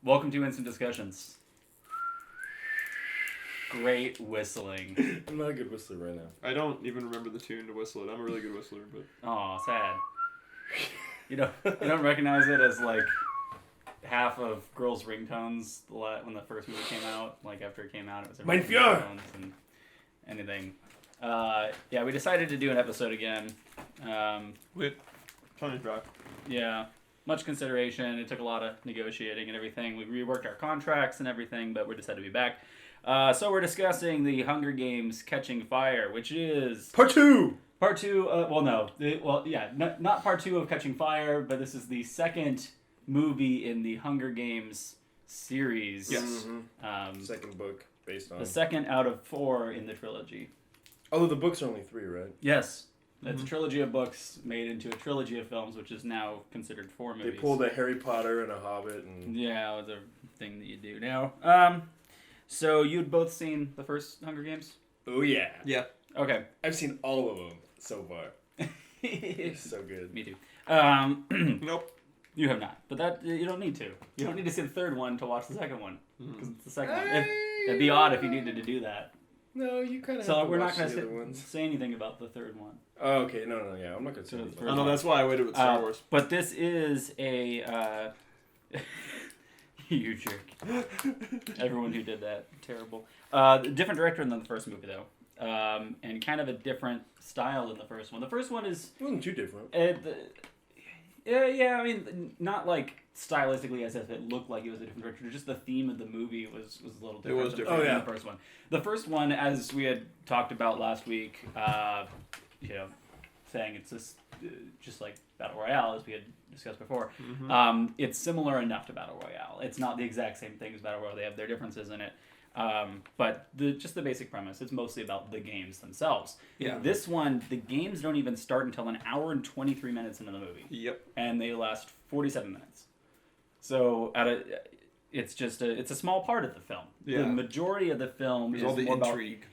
Welcome to Instant Discussions. Great whistling. I'm not a good whistler right now. I don't even remember the tune to whistle it. I'm a really good whistler, but... Oh, sad. You don't recognize it as like half of girls' ringtones when the first movie came out. Like after it came out, it was Mein everyone's Führer! ringtones and anything. Yeah, we decided to do an episode again. Wait. Tony Rock. Yeah, much consideration. It took a lot of negotiating and everything. We reworked our contracts and everything, but we decided to be back. So we're discussing the Hunger Games Catching Fire, which is... Part 2! Part 2, not part 2 of Catching Fire, but this is the second movie in the Hunger Games series. Yes. Mm-hmm. Second book based on... The second out of 4 in the trilogy. Although the books are only 3, right? Yes. It's a trilogy of books made into a trilogy of films, which is now considered 4 movies. They pulled a Harry Potter and a Hobbit and... Yeah, it was a thing that you do now. So you'd both seen the first Hunger Games? Oh, yeah. Yeah. Okay. I've seen all of them so far. It's so good. Me too. Nope. You have not, but that you don't need to. You don't need to see the third one to watch the second one, because it's the second one. It'd be odd if you needed to do that. No, you kind of. So we're not going to say anything about the third one. Oh, okay. No, yeah, I'm not going to say anything. I know, that's why I waited with Star Wars. But this is a you jerk. Everyone who did that, terrible. Different director than the first movie though. And kind of a different style than the first one. The first one is... It wasn't too different. I mean, not like stylistically as if it looked like it was a different director. Just the theme of the movie was a little different. It was different. Than the first one. The first one, as we had talked about last week, saying it's just like Battle Royale, as we had discussed before. Mm-hmm. It's similar enough to Battle Royale. It's not the exact same thing as Battle Royale. They have their differences in it. But just the basic premise, it's mostly about the games themselves. Yeah. This one, the games don't even start until an hour and 23 minutes into the movie. Yep. And they last 47 minutes. So it's a small part of the film. Yeah. The majority of the film is all the more intrigue.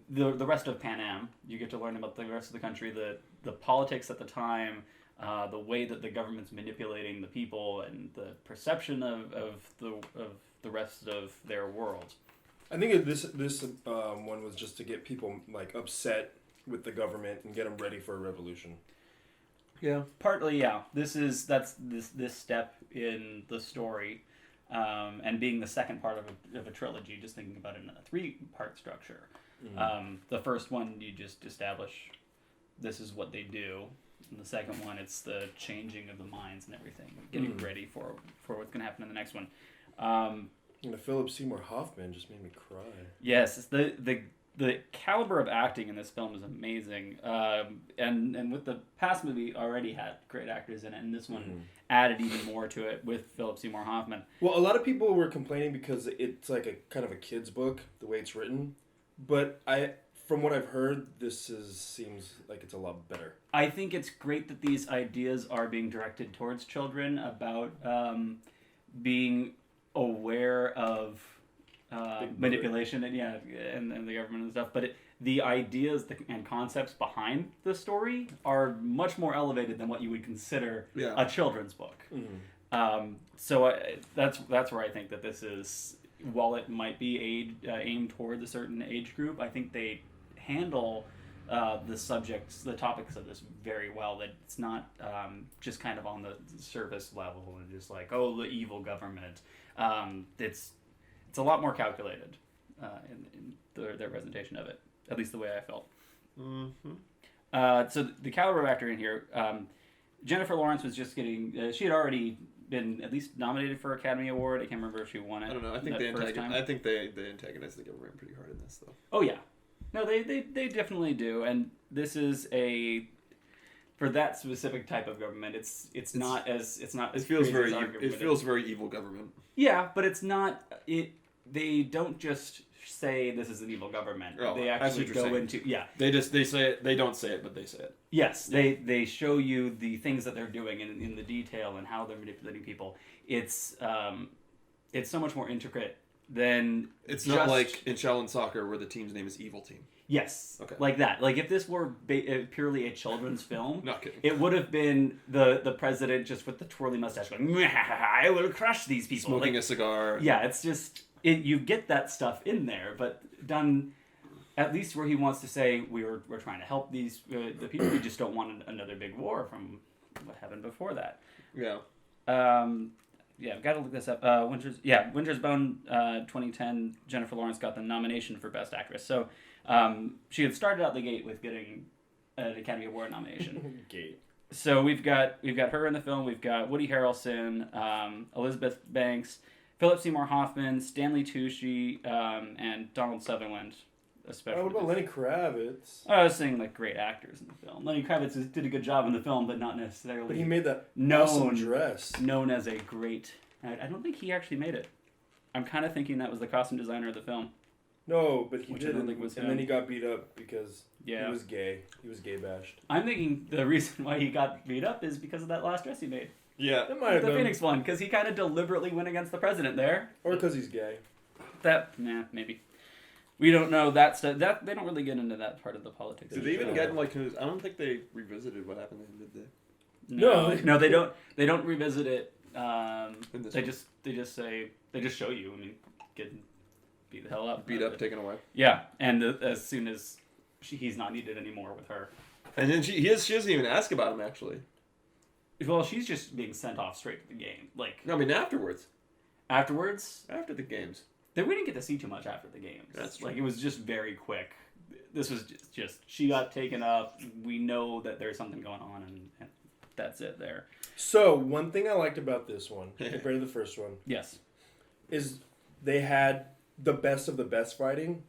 About the rest of Pan Am. You get to learn about the rest of the country, the politics at the time, the way that the government's manipulating the people, and the perception of the rest of their world. I think this one was just to get people like upset with the government and get them ready for a revolution. Yeah. Partly, yeah. This step in the story, and being the second part of a trilogy. Just thinking about it in a 3-part structure. Mm-hmm. The first one you just establish this is what they do. And the second one, it's the changing of the minds and everything, getting ready for what's going to happen in the next one. Philip Seymour Hoffman just made me cry. Yes, the caliber of acting in this film is amazing, and with the past movie already had great actors in it, and this one added even more to it with Philip Seymour Hoffman. Well, a lot of people were complaining because it's like a kind of a kid's book, the way it's written, but from what I've heard, seems like it's a lot better. I think it's great that these ideas are being directed towards children about being aware of manipulation and the government and stuff, but the ideas and concepts behind the story are much more elevated than what you would consider a children's book. Mm-hmm. So that's where I think that this is, while it might be aimed towards a certain age group, I think they handle the topics of this very well. That it's not just kind of on the surface level and just like, oh, the evil government. It's a lot more calculated in their presentation of it, at least the way I felt. Mm-hmm. So the caliber of actor in here, Jennifer Lawrence was just getting. She had already been at least nominated for Academy Award. I can't remember if she won it. I don't know. I think they antagonize the government pretty hard in this, though. Oh yeah, no, they definitely do, and this is for that specific type of government. It feels very evil government. Yeah, but it's not. They don't just say this is an evil government. Oh, they actually go into They say it. They don't say it, but they say it. Yes, they show you the things that they're doing in the detail and how they're manipulating people. It's so much more intricate then It's not like in Shaolin Soccer where the team's name is Evil Team. Yes. Okay. Like that. Like if this were purely a children's film, Not kidding. it would have been the president just with the twirly mustache going, I will crush these people. Smoking like, a cigar. Yeah, it's just you get that stuff in there, but done at least where he wants to say we're trying to help these the people. We just don't want another big war from what happened before that. Yeah. Yeah, I've got to look this up. Winter's Bone, 2010. Jennifer Lawrence got the nomination for Best Actress. So she had started out the gate with getting an Academy Award nomination. Gate. So we've got her in the film. We've got Woody Harrelson, Elizabeth Banks, Philip Seymour Hoffman, Stanley Tucci, and Donald Sutherland. Especially. Oh, what about Lenny Kravitz? I was saying like great actors in the film. Lenny Kravitz did a good job in the film, but not necessarily. But he made that awesome dress. Known as a great. I don't think he actually made it. I'm kind of thinking that was the costume designer of the film. No, but he Which I did, don't think was and him. then he got beat up because Yeah. he was gay. He was gay bashed. I'm thinking the reason why he got beat up is because of that last dress he made. Yeah. That might have The been, Phoenix one, because he kind of deliberately went against the president there. or because he's gay. Maybe. We don't know that stuff. That they don't really get into that part of the politics. Did they even get like? I don't think they revisited what happened then, did they? No, they don't. They don't revisit it. In this They one? just say they just show you. I mean, get beat the hell up. Beat up, taken away. Yeah, and as soon as he's not needed anymore with her. And then she doesn't even ask about him actually. Well, she's just being sent off straight to the game. Like No, I mean afterwards. afterwards, After the games. we didn't get to see too much after the games. That's true. Like it was just very quick. This was just she got taken up. We know that there's something going on, and that's it there. So, one thing I liked about this one, compared to the first one, Yes. is they had the best of the best fighting.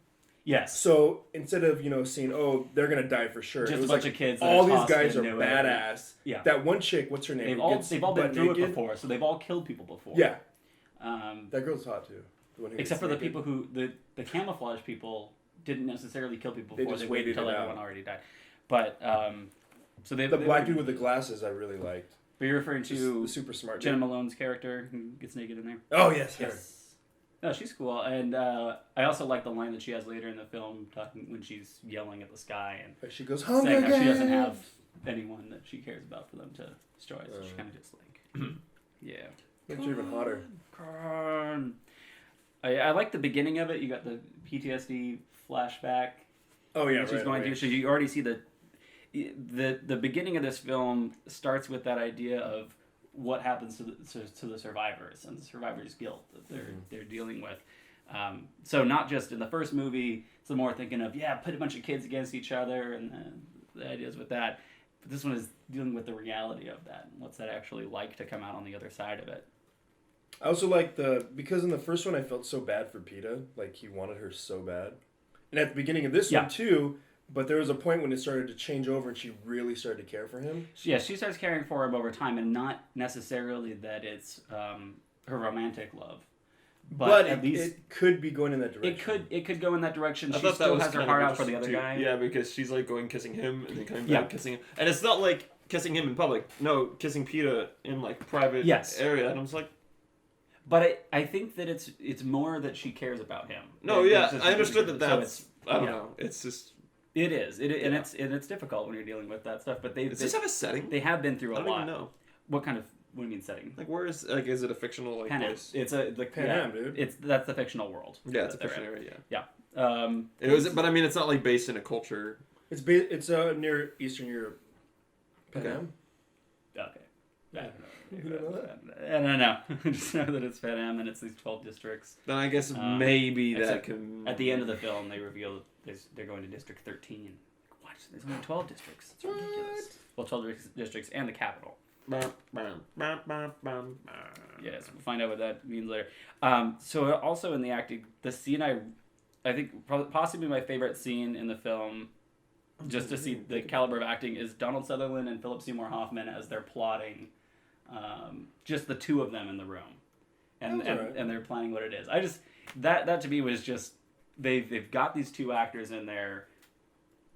Yes. So, instead of, seeing, they're going to die for sure. Just it was a bunch like, of kids. That all these tossed guys are into it. badass. Yeah. That one chick, what's her name? They've all been butt through naked. it before, so they've all killed people before. Yeah. Um, That girl's hot, too. The one who except gets for the naked. people who the camouflage people didn't necessarily kill people They before. just They waited waited until it out. everyone already died. But so they The black dude with the glasses I really liked. But you're referring Just to the super smart Jenna dude. Malone's character who gets naked in there. Oh, yes. Her. Yes. No, she's cool, and I also like the line that she has later in the film, talking when she's yelling at the sky and But she goes, Hunger saying how she doesn't Games! have anyone that she cares about for them to destroy. So she's kind of just like, yeah. Makes her even hotter. Karn. I like the beginning of it. You got the PTSD flashback. Oh, yeah, she's going through. So you already see the beginning of this film starts with that idea of what happens to the survivors and the survivors' guilt that they're dealing with. So not just in the first movie, it's more thinking of put a bunch of kids against each other and the ideas with that. But this one is dealing with the reality of that. What's that actually like to come out on the other side of it? I also like because in the first one I felt so bad for PETA. Like, he wanted her so bad. And at the beginning of this one, too, but there was a point when it started to change over and she really started to care for him. Yeah, she starts caring for him over time, and not necessarily that it's her romantic love. But at least it could be going in that direction. it could go in that direction. I She thought that still was has her kind heart of out for the other interesting, guy. too. Yeah, because she's like going kissing him and then coming back Yeah. and kissing him. And it's not like kissing him in public. No, kissing PETA in like private area. And I was like, But I think that it's more that she cares about him. no, It's yeah, just- I understood that. so That's I don't yeah. know. It's just. It is. And it's difficult when you're dealing with that stuff. But Does this have a setting? they have been through I a don't lot. even know. What kind of what do you mean setting? Like, where is is it a fictional Pan Am. place? It's Pan Am, dude. That's the fictional world. Yeah, it's a that they're fictional in. area. Yeah. It was, but I mean, it's not like based in a culture. It's near Eastern Europe. Pan Okay. Am? Okay. I don't know. You don't know that? I don't know. I just know that it's Pan Am and it's these 12 districts. Then I guess maybe that except can. At the end of the film, they reveal that they're going to District 13. What? There's only 12 districts. It's ridiculous. Well, 12 districts and the capital. Bam, bam, bam, bam, bam. Yes, we'll find out what that means later. So also in the acting, the scene I think possibly my favorite scene in the film, just to see the caliber of acting, is Donald Sutherland and Philip Seymour Hoffman as they're plotting, just the two of them in the room, and they're planning what it is. I just that to me was just they've got these two actors in there.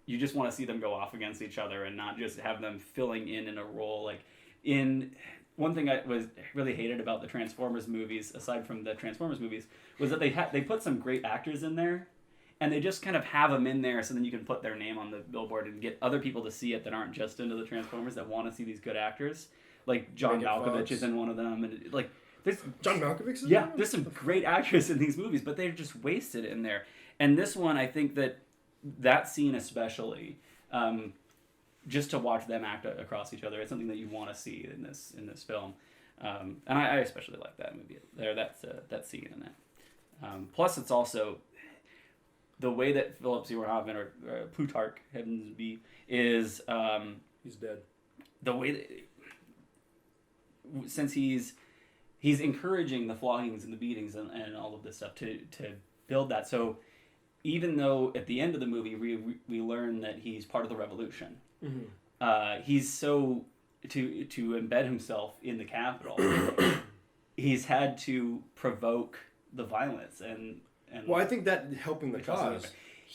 You just want to see them go off against each other and not just have them filling in a role. Like in one thing I really hated about the Transformers movies, aside from the Transformers movies, was that they put some great actors in there, and they just kind of have them in there so then you can put their name on the billboard and get other people to see it that aren't just into the Transformers that want to see these good actors. Like John Malkovich is in one of them, and like there's John Malkovich. There's some great actors in these movies, but they're just wasted in there. And this one, I think that scene especially, just to watch them act across each other, it's something that you want to see in this film. And I especially like that movie there. That scene in that. Plus, it's also the way that Philip Seymour Hoffman or Plutarch happens to be is he's dead. The way that since he's encouraging the floggings and the beatings and all of this stuff to build that. So even though at the end of the movie we learn that he's part of the revolution, he's so to embed himself in the Capitol, he's had to provoke the violence and well, I think that helping the cause.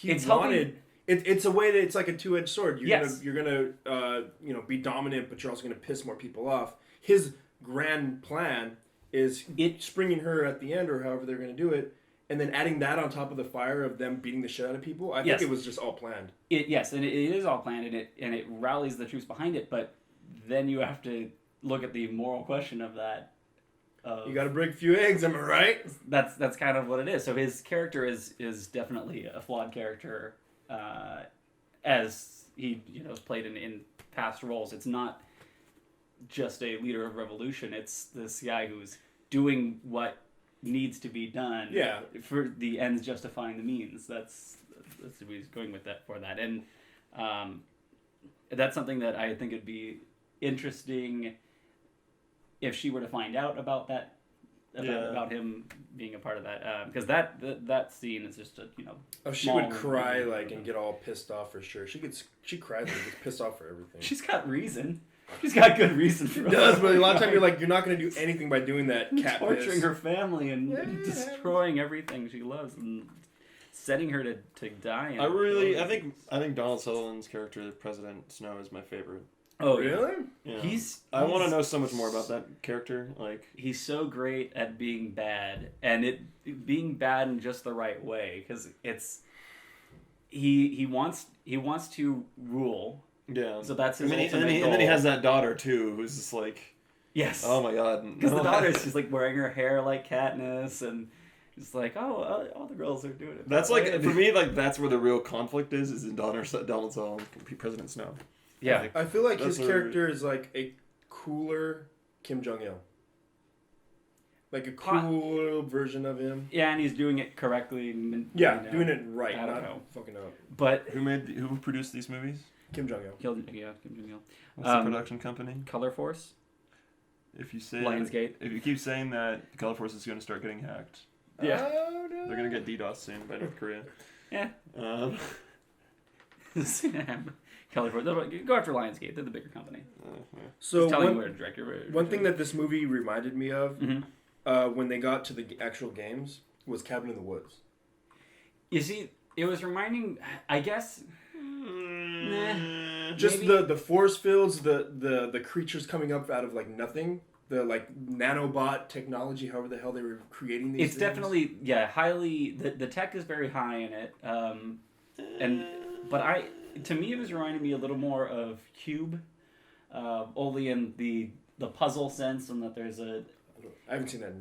It's a way that it's like a two-edged sword. You're gonna be dominant, but you're also gonna piss more people off. His grand plan is springing her at the end, or however they're gonna do it, and then adding that on top of the fire of them beating the shit out of people. I think it was just all planned. And it is all planned, and it rallies the troops behind it. But then you have to look at the moral question of that. You got to break a few eggs, am I right? That's kind of what it is. So his character is definitely a flawed character, as he played in past roles. It's not just a leader of revolution. It's this guy who's doing what needs to be done. Yeah. For the ends justifying the means. That's what he's going with that for that, and that's something that I think would be interesting if she were to find out about that, about him being a part of that, because that scene is just a Oh, she would cry and get all pissed off for sure. She cries and gets pissed off for everything. She's got reason. She's got good reason for it. She does, but a lot of times you're not going to do anything by doing that. Cat torturing her family and destroying everything she loves and setting her to die. I think Donald Sutherland's character, President Snow, is my favorite. Oh, really? Yeah. I want to know so much more about that character. He's so great at being bad, and being bad in just the right way, because he wants to rule. Yeah. So that's his ultimate goal. And then he has that daughter too, who's just like, yes. Oh my god. Because the daughter's just like wearing her hair like Katniss, and just like all the girls are doing it. That's like for me, that's where the real conflict is in Donald Sutherland, President Snow. Yeah, I feel like his character is like a cooler Kim Jong-il. Like a cool version of him. Yeah, and he's doing it correctly. Doing it right, not fucking up. But who produced these movies? Kim Jong-il. Kim Jong-il. What's the production company? Color Force. If you say Lionsgate. If you keep saying that, the Color Force is going to start getting hacked. Yeah. Oh, no. They're going to get DDoS soon by North Korea. Yeah. Color Force. Go after Lionsgate. They're the bigger company. So telling you where to direct your one thing that this movie reminded me of, when they got to the actual games, was Cabin in the Woods. You see, it was reminding, I guess. Just the force fields, the creatures coming up out of like the like nanobot technology, however the hell they were creating these. It's things. Definitely highly. The tech is very high in it, to me it was reminding me a little more of Cube, only in the puzzle sense, and that there's a. I haven't seen that.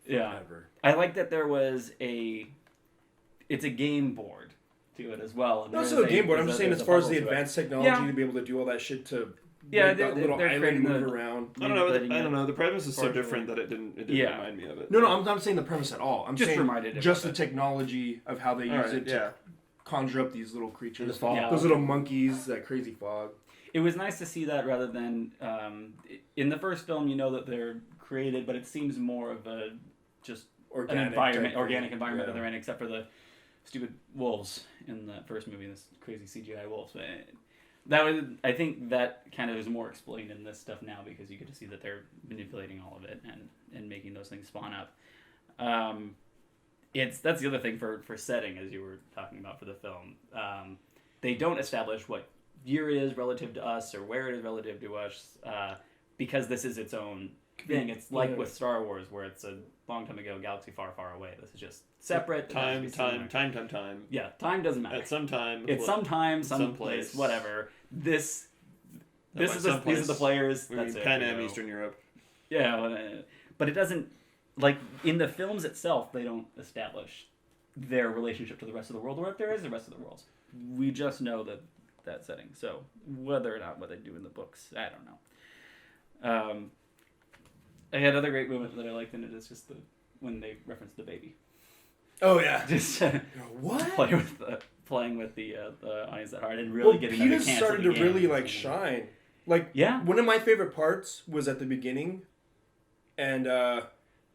Ever. I like that there was it's a game board to it as well. And no, it's not a game board. I'm just saying as far as the advanced technology to be able to do all that shit to make that little island move around. I don't know. The premise is so different that it didn't remind me of it. No, I'm not saying the premise at all. I'm just saying reminded just the technology of how they use it to conjure up these little creatures. Those little monkeys, that crazy fog. It was nice to see that rather than in the first film. That they're created, but it seems more of a just organic environment that they're in, except for the stupid wolves in that first movie, this crazy CGI wolves. I think that kind of is more explained in this stuff now, because you get to see that they're manipulating all of it and making those things spawn up. That's the other thing for setting, as you were talking about for the film. They don't establish what year it is relative to us or where it is relative to us, because this is its own thing. It's like with Star Wars, where it's a long time ago, galaxy far, far away. This is just separate. Time. Yeah, time doesn't matter. At some time. It's some time, some place, whatever. These are the players. That's it. Pan Am, Eastern Europe. Yeah, but it doesn't, like, in the films itself, they don't establish their relationship to the rest of the world, or if there is the rest of the world. We just know that setting. So whether or not what they do in the books, I don't know. I had another great moment that I liked in it. It's just when they reference the baby. Oh yeah, just what playing with the audience that hard and really getting them to cancel started to really like shine. Like one of my favorite parts was at the beginning, and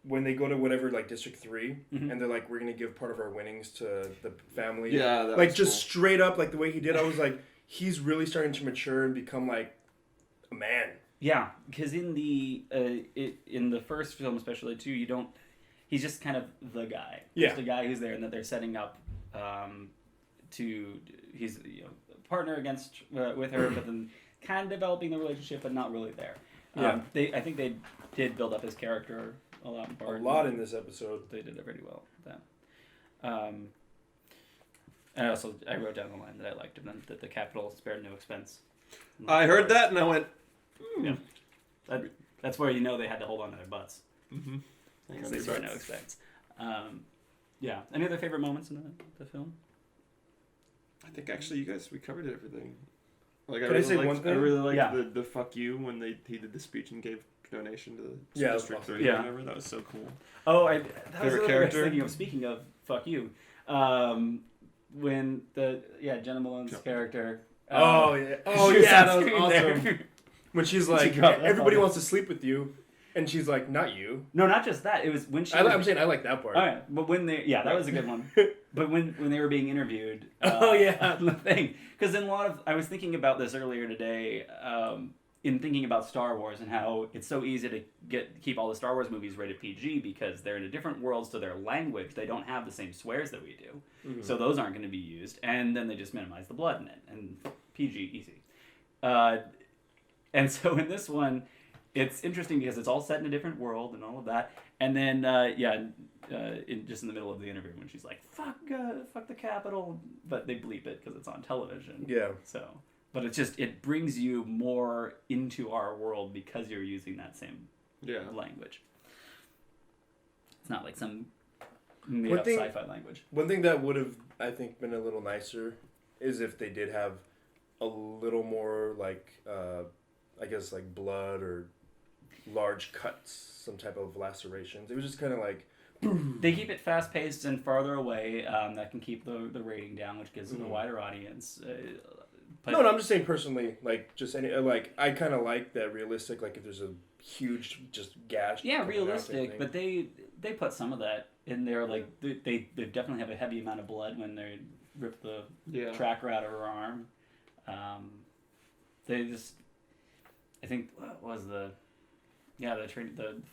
when they go to whatever like District 3, and they're like, we're gonna give part of our winnings to the family. Yeah, that like was just cool. Straight up like the way he did. I was like, he's really starting to mature and become like a man. Yeah, because in the first film especially too, he's just kind of the guy. Yeah. Just the guy who's there and that they're setting up he's a partner with her, but then kind of developing the relationship, but not really there. Yeah. I think they did build up his character a lot in part. A lot in this episode. They did it pretty well with that. And I wrote down the line that I liked, and then that the capital spared no expense. I heard that and I went, Yeah. That's where they had to hold on to their butts. Mm-hmm. Because they spared no expense. Yeah. Any other favorite moments in the film? I think actually we covered everything. Like, Can I say one thing? I really liked the fuck you when he did the speech and gave donation to the District 30 or whatever. That was so cool. Oh, that was Favorite the character? thinking of. Speaking of fuck you, when Jenna Malone's character. That was awesome. When she's like, everybody wants to sleep with you, and she's like, not you. No, not just that. It was when she. I'm saying I like that part. All right, but when that was a good one. But when they were being interviewed, the thing, because in I was thinking about this earlier today, in thinking about Star Wars and how it's so easy to keep all the Star Wars movies rated PG because they're in a different world, so their language, they don't have the same swears that we do, so those aren't going to be used, and then they just minimize the blood in it, and PG easy. And so in this one, it's interesting because it's all set in a different world and all of that. And then, just in the middle of the interview when she's like, fuck the Capitol. But they bleep it because it's on television. Yeah. So, but it brings you more into our world because you're using that same language. It's not like some made-up sci-fi language. One thing that would have, I think, been a little nicer is if they did have a little more, like, I guess, like blood or large cuts, some type of lacerations. It was just kind of like... They keep it fast-paced and farther away. That can keep the rating down, which gives it a wider audience. No, I'm just saying personally, like, just I kind of like that realistic, like, if there's a huge, just gash. Yeah, realistic, but they put some of that in there. Like, they definitely have a heavy amount of blood when they rip the tracker out of her arm. They just... I think what was the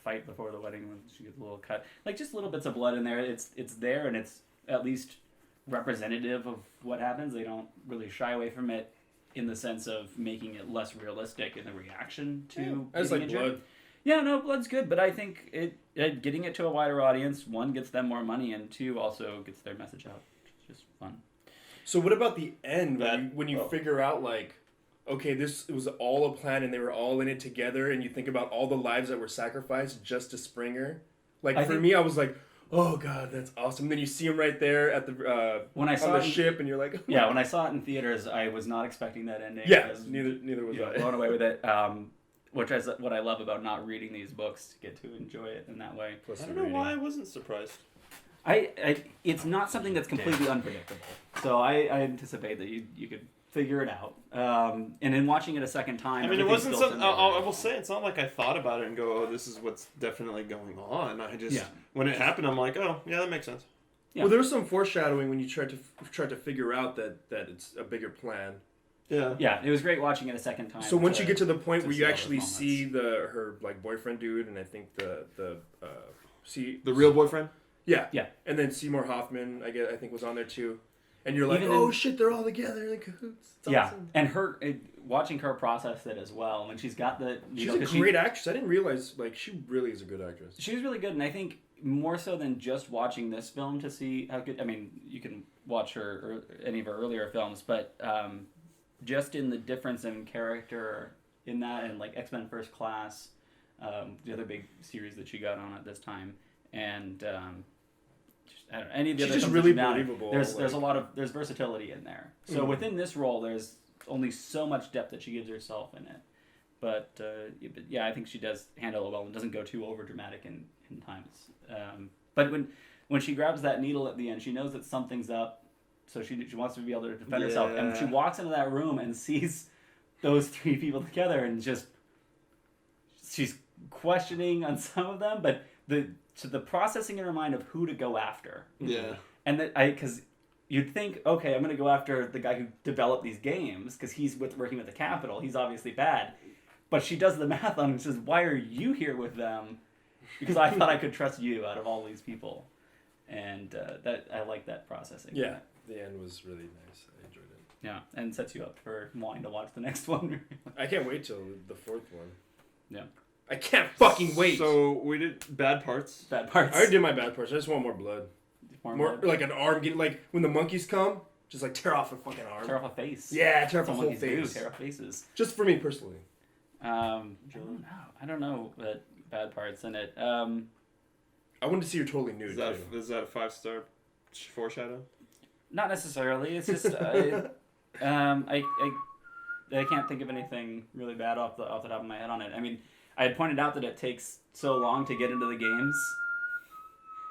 fight before the wedding when she gets a little cut, like just little bits of blood in there. It's there and it's at least representative of what happens. They don't really shy away from it in the sense of making it less realistic in the reaction to getting injured. Blood. Yeah, no, blood's good, but I think getting it to a wider audience, one, gets them more money, and two, also gets their message out. It's just fun. So what about the end when you figure out like, okay, it was all a plan and they were all in it together, and you think about all the lives that were sacrificed just to Springer? Like, for me, I was like, oh god, that's awesome. And then you see him right there at the on the ship, and you're like, yeah. When I saw it in theaters, I was not expecting that ending. Yeah, neither was I. Blown away with it. Which is what I love about not reading these books, to get to enjoy it in that way. Plus I don't know why I wasn't surprised. It's not something that's completely unpredictable. So I anticipate that you could figure it out. And in watching it a second time, I mean, it wasn't something. I will say, it's not like I thought about it and go, "Oh, this is what's definitely going on." I just when it happened, I'm like, "Oh, yeah, that makes sense." Yeah. Well, there was some foreshadowing when you tried to figure out that it's a bigger plan. Yeah. Yeah, it was great watching it a second time. So once you get to the point where you actually see her like boyfriend dude, and I think the real boyfriend. Yeah. Yeah. And then Seymour Hoffman, I think was on there too. And you're like, oh shit, they're all together in cahoots. It's awesome. And watching her process it as well when she's got the. She's a great actress. I didn't realize she really is a good actress. She was really good, and I think more so than just watching this film to see how good. I mean, you can watch her or any of her earlier films, but just in the difference in character in that, and like X-Men First Class, the other big series that she got on at this time, and I don't know, any of the she's other just films really that she believable. there's a lot of versatility in there. So within this role, there's only so much depth that she gives herself in it. But yeah, I think she does handle it well and doesn't go too over dramatic in times. But when she grabs that needle at the end, she knows that something's up, so she wants to be able to defend herself. And she walks into that room and sees those three people together, and just she's questioning on some of them, but the processing in her mind of who to go after. Yeah. And because you'd think, okay, I'm going to go after the guy who developed these games because he's working with the Capitol. He's obviously bad. But she does the math on it and says, why are you here with them? Because I thought I could trust you out of all these people. And that I like that processing. Yeah, the end was really nice. I enjoyed it. Yeah, and sets you up for wanting to watch the next one. I can't wait till the fourth one. Yeah. I can't fucking wait. So we did bad parts. Bad parts. I already did my bad parts. I just want more blood. More More like an arm getting like when the monkeys come, just like tear off a fucking arm. Tear off a face. Yeah, tear off That's a what whole monkeys face. do, tear off faces. Just for me personally. I don't know, but bad parts in it. I wanted to see her totally nude. Is that a 5-star foreshadow? Not necessarily. It's just I can't think of anything really bad off the top of my head on it. I mean, I had pointed out that it takes so long to get into the games.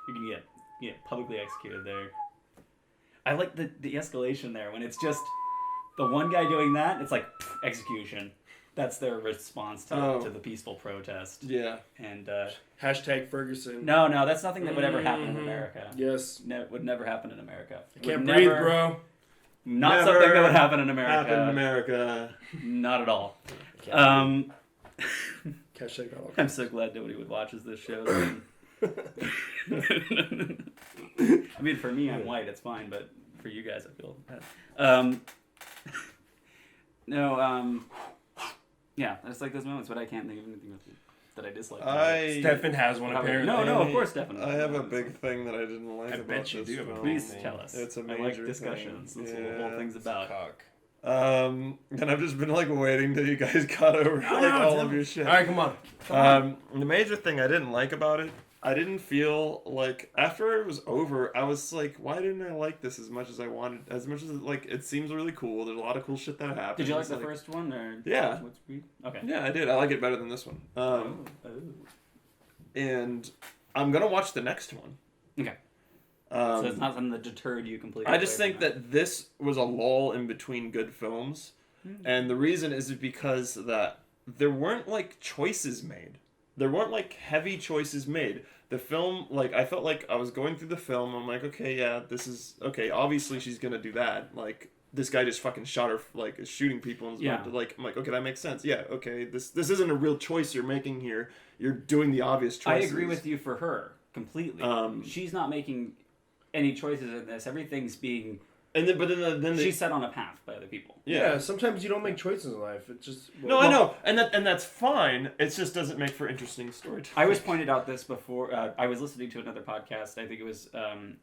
You can get publicly executed there. I like the escalation there when it's just the one guy doing that. It's like execution. That's their response to the peaceful protest. Yeah. And Hashtag Ferguson. No, that's nothing that would ever happen in America. Yes. Would never happen in America. I can't breathe, bro. Not something that would happen in America. Happen in America. Not at all. Hashtag not all. I'm so glad nobody would watches this show. I mean, for me, I'm white. It's fine, but for you guys, I feel bad. Yeah, it's like those moments, but I can't think of anything that I dislike. Steffan has one apparently. No, of course, Steffan. I have a big thing that I didn't like about bet you this do. film. Please tell us. It's a I major like discussions. thing. That's what the whole thing's about. Cock. And I've just been like waiting till you guys got over all of your shit. All right, come on. The major thing I didn't like about it, I didn't feel like after it was over, I was like, why didn't I like this as much as I wanted? As much as it seems really cool. There's a lot of cool shit that happened. Did you like the first one or? Yeah. Okay. Yeah, I did. I like it better than this one. And I'm gonna watch the next one. Okay. So it's not something that deterred you completely. I just think that this was a lull in between good films, and the reason is because that there weren't like choices made. There weren't like heavy choices made. The film, like I felt like I was going through the film. I'm like, okay, yeah, this is okay. Obviously, she's gonna do that. Like this guy just fucking shot her, like is shooting people. And like I'm like, okay, that makes sense. Yeah, okay, this isn't a real choice you're making here. You're doing the obvious choices. I agree with you for her completely. She's not making any choices in this. Everything's being. And then she's set on a path by other people. Yeah, sometimes you don't make choices in life. It's just I know, and that's fine. It just doesn't make for interesting storytelling. I was pointed out this before. I was listening to another podcast. I think it was from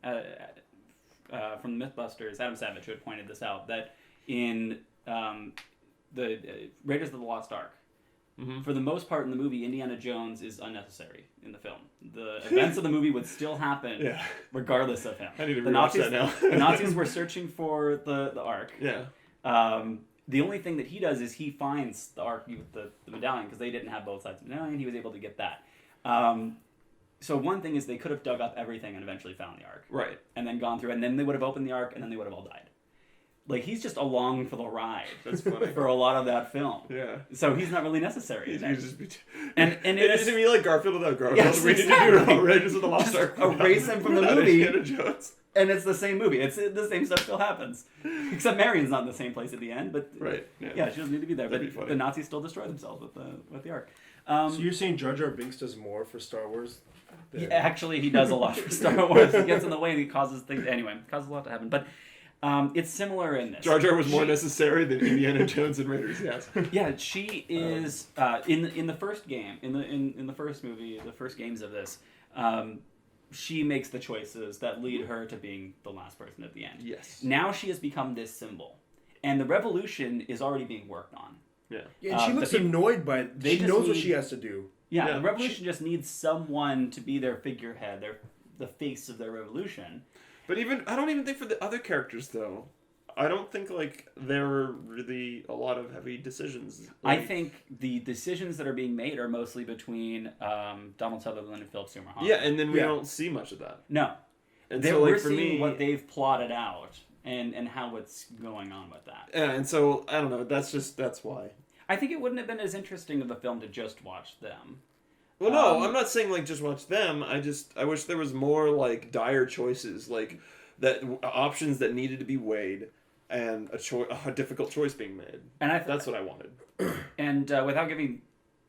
the Mythbusters. Adam Savage who had pointed this out that in the Raiders of the Lost Ark, for the most part in the movie, Indiana Jones is unnecessary in the film. The events of the movie would still happen regardless of him. I need to rewatch that now. The Nazis were searching for the Ark. Yeah. The only thing that he does is he finds the Ark with the medallion because they didn't have both sides of the medallion. He was able to get that. So one thing is they could have dug up everything and eventually found the Ark. Right. And then gone through, and then they would have opened the Ark, and then they would have all died. Like, he's just along for the ride. That's funny. For a lot of that film. Yeah. So he's not really necessary. He'd just be and it is to be like Garfield without Garfield. Yes, we exactly. need to do Raiders of the Lost Ark. Erase him from the movie. Indiana Jones. And it's the same movie. It's the same stuff still happens. Except Marion's not in the same place at the end. But right. Yeah, she doesn't need to be there. That'd but be the Nazis still destroy themselves with the Ark. So you're saying Jar Jar Binks does more for Star Wars? Actually, he does a lot for Star Wars. He gets in the way and he causes things. Anyway, it causes a lot to happen. But It's similar in this. Jar Jar was more necessary than Indiana Jones and Raiders. Yes. Yeah, she is in the first game, in the first movie, the first games of this. She makes the choices that lead her to being the last person at the end. Yes. Now she has become this symbol, and the revolution is already being worked on. Yeah, and she looks annoyed by it. She knows what she has to do. Yeah, the revolution just needs someone to be their figurehead, the face of their revolution. But I don't even think for the other characters though. I don't think like there were really a lot of heavy decisions. I think the decisions that are being made are mostly between Donald Sutherland and Philip Seymour Hoffman. Yeah, and then we don't see much of that. No, and so we're seeing what they've plotted out and how it's going on with that. Yeah, and so I don't know. That's why. I think it wouldn't have been as interesting of a film to just watch them. Well, no, I'm not saying like just watch them. I wish there was more like dire choices, like that options that needed to be weighed, and a difficult choice being made. And that's what I wanted. And without giving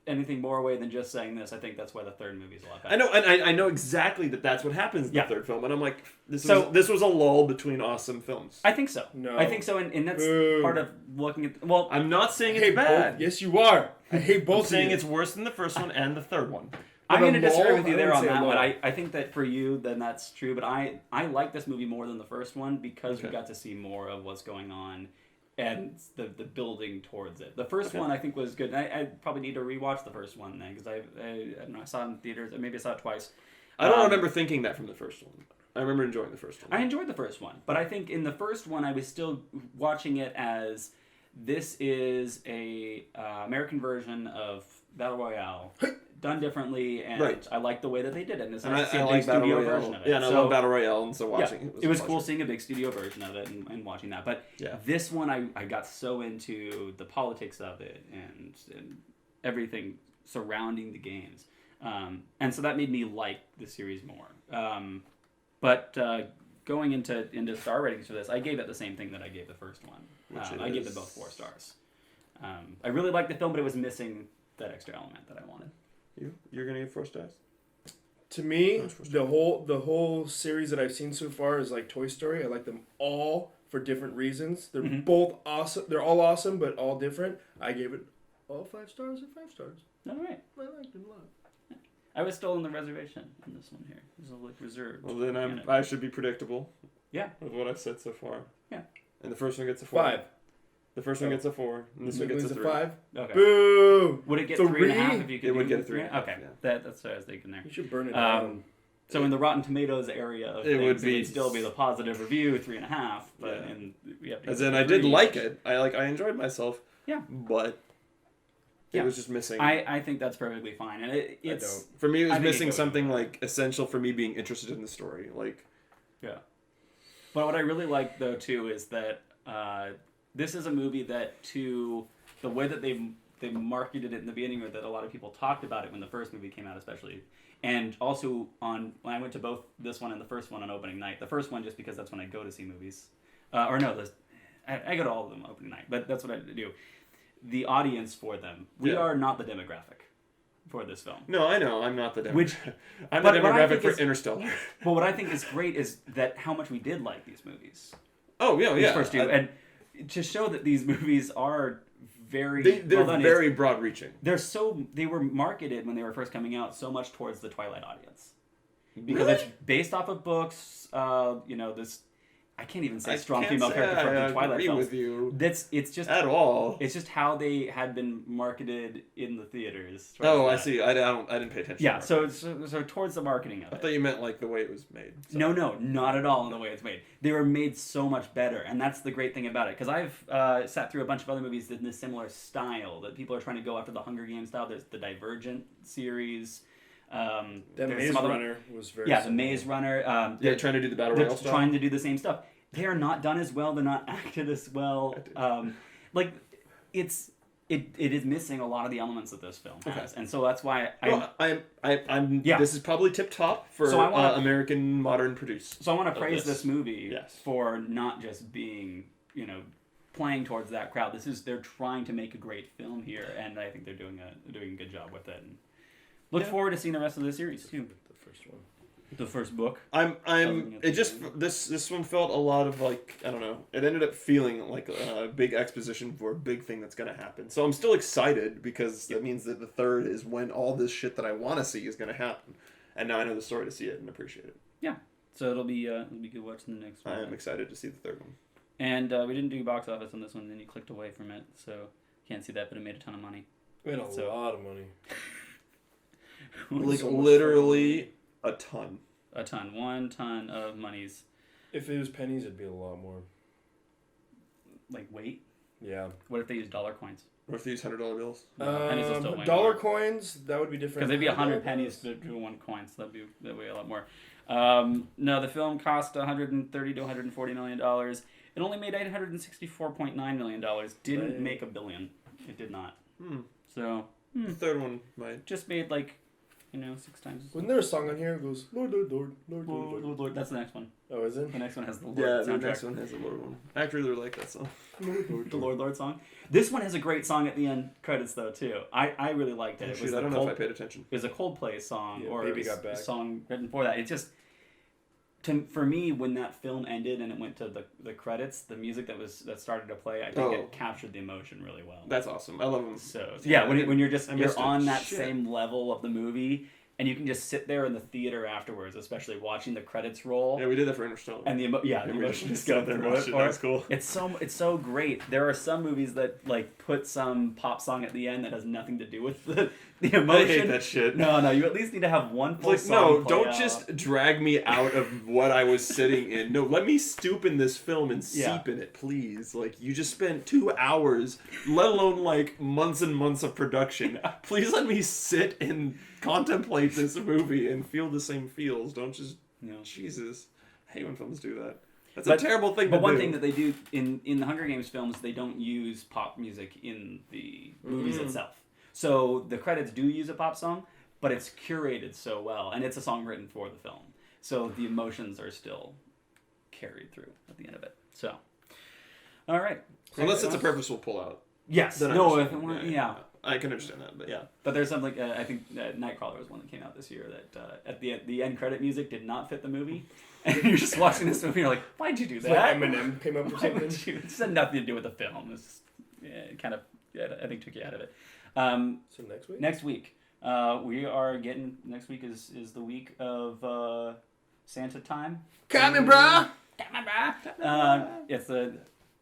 anything more away than just saying this, I think that's why the third movie is a lot better. I know, and I know exactly that's what happens in the third film, and I'm like, this was a lull between awesome films. I think so. No, I think so, and that's part of looking at. Well, I'm not saying it's bad. Both. Yes, you are. I hate both. I'm saying it's worse than the first one and the third one. I'm going to disagree with you there on that one. I think that for you, then that's true. But I like this movie more than the first one because we got to see more of what's going on and the building towards it. The first one I think was good. I probably need to rewatch the first one then because I don't know, I saw it in theaters. Maybe I saw it twice. I don't remember thinking that from the first one. I remember enjoying the first one. I enjoyed the first one, but I think in the first one I was still watching it as this is a American version of Battle Royale. Done differently, and I like the way that they did it. And it's nice to see a big studio version of it. Yeah, and I love Battle Royale, and so watching it was cool seeing a big studio version of it and watching that. But this one, I got so into the politics of it and everything surrounding the games, and so that made me like the series more. But going into star ratings for this, I gave it the same thing that I gave the first one. I gave them both 4 stars. I really liked the film, but it was missing that extra element that I wanted. You're gonna give 4 stars? To me, the whole series that I've seen so far is like Toy Story. I like them all for different reasons. They're both awesome. They're all awesome, but all different. I gave it all 5 stars and 5 stars. All right. I liked it a lot. I was still in the reservation in this one here. It was like reserved. Well, then I should be predictable. Yeah. With what I've said so far. Yeah. And the first one gets a 4. 5. The first one gets a 4, and this one gets a 3. 5. Okay. Boo! Would it get 3.5 if you could? It would get a 3.5. Okay, yeah. That's what I was thinking there. You should burn it down. So in the Rotten Tomatoes area of it things, would it would still be the positive review 3.5. But we have to. As in, I did like it. I enjoyed myself. Yeah. But it was just missing. I think that's perfectly fine, and it's for me. It was missing something like essential for me being interested in the story. Like. Yeah. But what I really like though too is that. This is a movie that, to the way that they marketed it in the beginning, or that a lot of people talked about it when the first movie came out, especially, and also when I went to both this one and the first one on opening night. The first one just because that's when I go to see movies, I go to all of them opening night, but that's what I do. The audience for them, we are not the demographic for this film. No, I know I'm not the demographic. I'm the demographic for Interstellar. But what I think is great is that how much we did like these movies. Oh yeah, these first two and. To show that these movies are they're very broad-reaching. They were marketed when they were first coming out so much towards the Twilight audience because it's based off of books. This I can't even say strong female character from the Twilight films. With you. It's just at all. It's just how they had been marketed in the theaters. Oh, I see. I didn't pay attention. Yeah, so towards the marketing of it. I thought you meant like the way it was made. So. No, not at all in the way it's made. They were made so much better, and that's the great thing about it. Because I've sat through a bunch of other movies in this similar style that people are trying to go after the Hunger Games style. There's the Divergent series. The Maze Runner was very the Maze Runner. They're trying to do the Battle Royale style. Trying to do the same stuff. They are not done as well. They're not acted as well. It is missing a lot of the elements that this film has, and so that's why I'm. This is probably tip top for American modern produce. So I want to praise this movie for not just being playing towards that crowd. They're trying to make a great film here, and I think they're doing a good job with it. And look forward to seeing the rest of the series too. The first one. The first book. This one felt a lot of like, I don't know. It ended up feeling like a big exposition for a big thing that's gonna happen. So I'm still excited because that means that the third is when all this shit that I want to see is gonna happen, and now I know the story to see it and appreciate it. Yeah. So it'll be good watching the next one. I am excited to see the third one. And we didn't do box office on this one, and then you clicked away from it, so can't see that, but it made a ton of money. We made a lot of money. Like literally a ton. A ton. 1 ton of monies. If it was pennies, it'd be a lot more. Like weight? Yeah. What if they use dollar coins? What if they use $100 bills? Pennies will still weigh dollar more. coins, that would be different. Because they'd be 100 pennies to 1 coin, so that'd weigh a lot more. No, the film cost $130 to $140 million. It only made $864.9 million. Didn't make $1 billion. It did not. So the third one might. Just made 6 times. Wasn't there a song on here that goes Lord, Lord, Lord, Lord, Lord, Lord? Lord. That's the next one. Oh, is it? The next one has the Lord Yeah, soundtrack. the next one has the Lord one. I actually really like that song. The Lord song. This one has a great song at the end credits though too. I really liked it. I don't know if I paid attention. It was a Coldplay song or Baby Got Back. a song written for that. It just for me when that film ended and it went to the credits, the music that started to play, I think it captured the emotion really well. That's awesome. I love them. So yeah, when you're you're on that same level of the movie. And you can just sit there in the theater afterwards, especially watching the credits roll. Yeah, we did that for Interstellar. And the emotion just go through it. That's cool. It's so great. There are some movies that put some pop song at the end that has nothing to do with the emotion. I hate that shit. No, you at least need to have one full song. No, don't just drag me out of what I was sitting in. No, let me stoop in this film and seep in it, please. You just spent 2 hours, let alone months and months of production. Please let me sit and contemplate this movie and feel the same feels. Don't just Jesus. I hate when films do that. That's a terrible thing to do. But one thing that they do in the Hunger Games films, they don't use pop music in the movies itself. So the credits do use a pop song, but it's curated so well, and it's a song written for the film. So the emotions are still carried through at the end of it. So, all right. Unless it's a purposeful pullout. Yes. Then I can understand that, but But there's something. I think Nightcrawler was one that came out this year that at the end credit music did not fit the movie, and you're just watching this movie, and you're like, why'd you do that? Eminem came up or something. It just had nothing to do with the film. It's just, I think took you out of it. So next week. Next week, we are getting. Next week is the week of Santa time. Coming, brah. It's the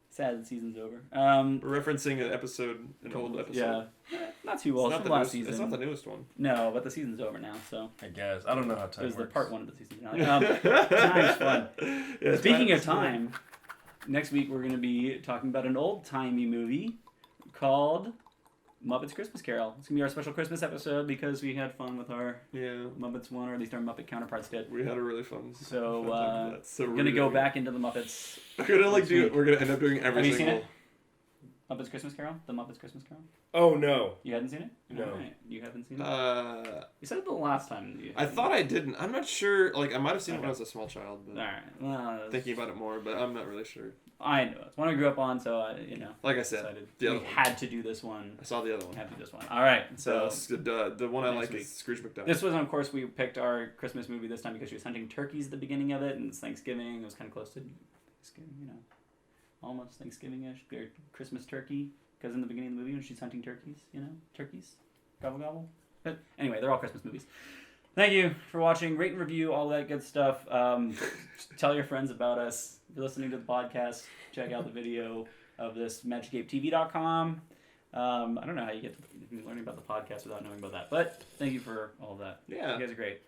sad season's over. We're referencing an old episode. Yeah, not too old. It's last season. It's not the newest one. No, but the season's over now, so. I guess. I don't know how time works. It was the part 1 of the season. Time's fun. Yeah, Speaking of time, next week we're going to be talking about an old-timey movie called Muppets Christmas Carol. It's going to be our special Christmas episode because we had fun with our Muppets one, or at least our Muppet counterparts did. We had a really fun. So we're going to go back into the Muppets. We're going to end up doing every Have you single. seen it? Muppets Christmas Carol? The Muppets Christmas Carol? Oh, no. You hadn't seen it? No. Right. You haven't seen it? You said it the last time. I thought I didn't. I'm not sure. I might have seen it when I was a small child. But all right. Well, thinking about it more, but I'm not really sure. I know. It's one I grew up on, so like I said, we had to do this one. I saw the other one. Had to do this one. All right. So the one I like is Scrooge McDuck. This was, of course, we picked our Christmas movie this time because she was hunting turkeys at the beginning of it, and it's Thanksgiving. It was kind of close to Thanksgiving, almost Thanksgiving-ish. Or Christmas turkey, because in the beginning of the movie when she's hunting turkeys, turkeys, gobble gobble. But anyway, they're all Christmas movies. Thank you for watching. Rate and review, all that good stuff. Tell your friends about us. If you're listening to the podcast, check out the video of this, MagicApeTV.com. I don't know how you get to learning about the podcast without knowing about that, but thank you for all of that. Yeah. You guys are great.